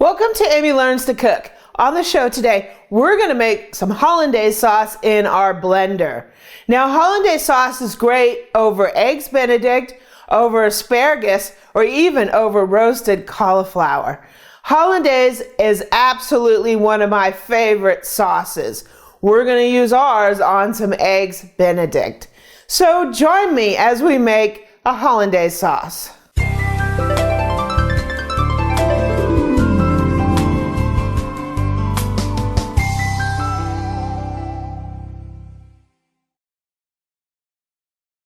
Welcome to Amy Learns to Cook. On the show today, we're going to make some Hollandaise sauce in our blender. Now, Hollandaise sauce is great over Eggs Benedict, over asparagus, or even over roasted cauliflower. Hollandaise is absolutely one of my favorite sauces. We're going to use ours on some Eggs Benedict. So join me as we make a Hollandaise sauce.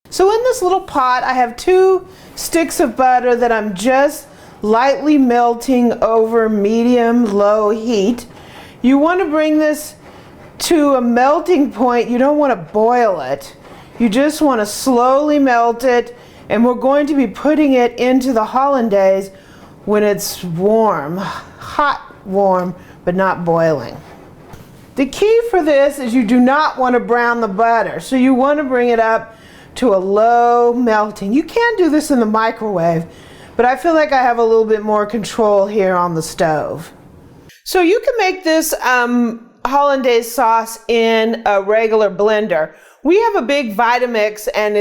So in this little pot, I have 2 sticks of butter that I'm just lightly melting over medium-low heat. You want to bring this to a melting point. You don't want to boil it. You just want to slowly melt it, and we're going to be putting it into the Hollandaise when it's warm, hot warm, but not boiling. The key for this is you do not want to brown the butter, so you want to bring it up to a low melting. You can do this in the microwave, but I feel like I have a little bit more control here on the stove. So you can make this Hollandaise sauce in a regular blender. We have a big Vitamix, and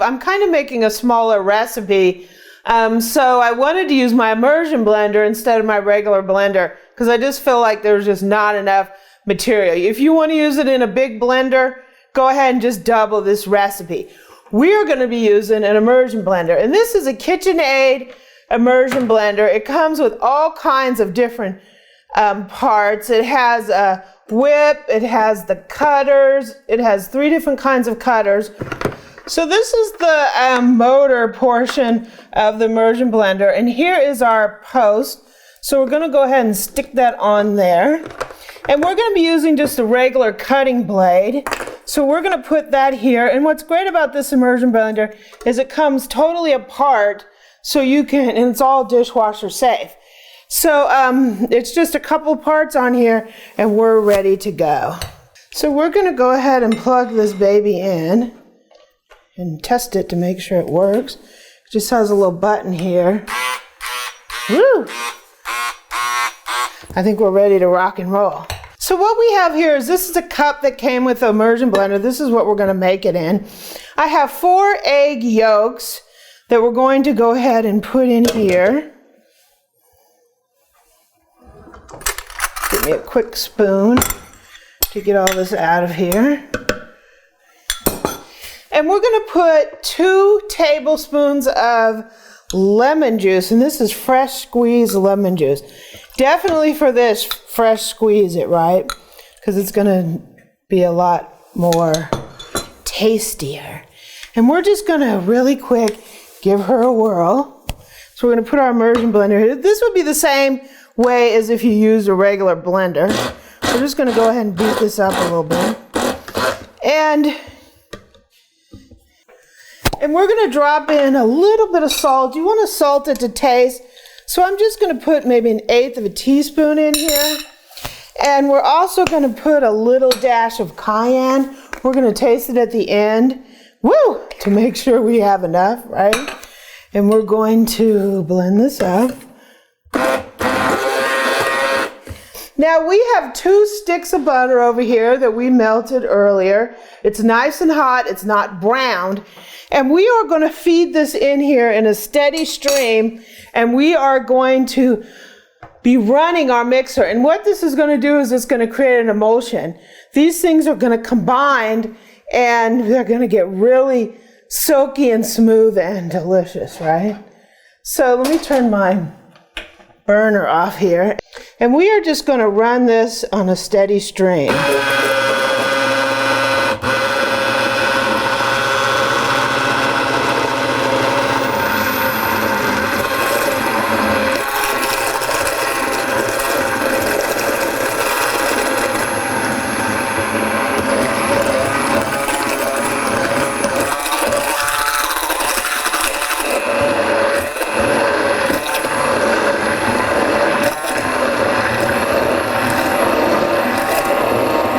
I'm kind of making a smaller recipe. So I wanted to use my immersion blender instead of my regular blender because I just feel like there's just not enough material. If you want to use it in a big blender, go ahead and just double this recipe. We are going to be using an immersion blender, and this is a KitchenAid immersion blender. It comes with all kinds of different parts. It has a whip, it has the cutters, it has 3 different kinds of cutters. So this is the motor portion of the immersion blender, and here is our post. So we're going to go ahead and stick that on there. And we're going to be using just a regular cutting blade. So we're going to put that here. And what's great about this immersion blender is it comes totally apart, so you can, and it's all dishwasher safe. So it's just a couple parts on here, and we're ready to go. So we're going to go ahead and plug this baby in and test it to make sure it works. It just has a little button here. Woo! I think we're ready to rock and roll. So what we have here is, this is a cup that came with the immersion blender. This is what we're going to make it in. I have 4 egg yolks that we're going to go ahead and put in here. Give me a quick spoon to get all this out of here. And we're going to put 2 tablespoons of lemon juice, and this is fresh squeezed lemon juice. Definitely for this, fresh squeeze it, right? Because it's going to be a lot more tastier. And we're just going to really quick give her a whirl. So we're going to put our immersion blender here. This would be the same way as if you used a regular blender. We're just going to go ahead and beat this up a little bit. And we're going to drop in a little bit of salt. You want to salt it to taste. So I'm just going to put maybe 1/8 of a teaspoon in here. And we're also going to put a little dash of cayenne. We're going to taste it at the end. Woo! To make sure we have enough, right? And we're going to blend this up. Now we have 2 sticks of butter over here that we melted earlier. It's nice and hot. It's not browned. And we are going to feed this in here in a steady stream, and we are going to be running our mixer. And what this is going to do is it's going to create an emulsion. These things are going to combine, and they're going to get really silky and smooth and delicious, right? So let me turn my burner off here. And we are just going to run this on a steady stream.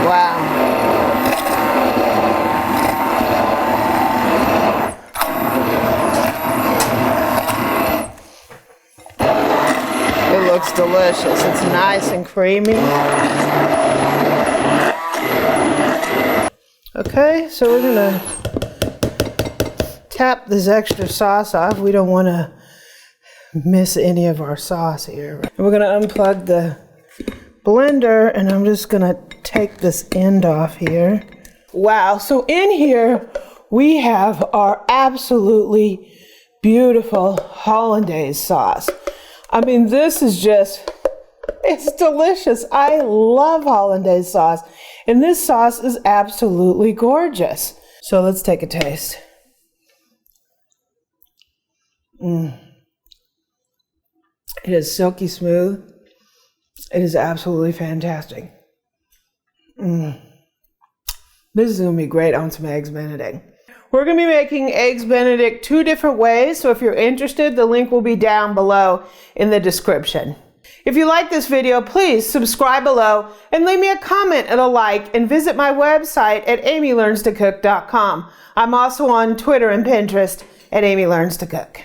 Wow. delicious. It's nice and creamy. Okay, so we're gonna tap this extra sauce off. We don't want to miss any of our sauce here. And we're gonna unplug the blender, and I'm just gonna take this end off here. Wow, so in here we have our absolutely beautiful Hollandaise sauce. I mean, this is just, it's delicious. I love Hollandaise sauce, and this sauce is absolutely gorgeous. So let's take a taste. It is silky smooth. It is absolutely fantastic. This is going to be great on some Eggs Benedict. We're going to be making Eggs Benedict 2 different ways, so if you're interested, the link will be down below in the description. If you like this video, please subscribe below and leave me a comment and a like, and visit my website at amylearnstocook.com. I'm also on Twitter and Pinterest at Amy Learns to Cook.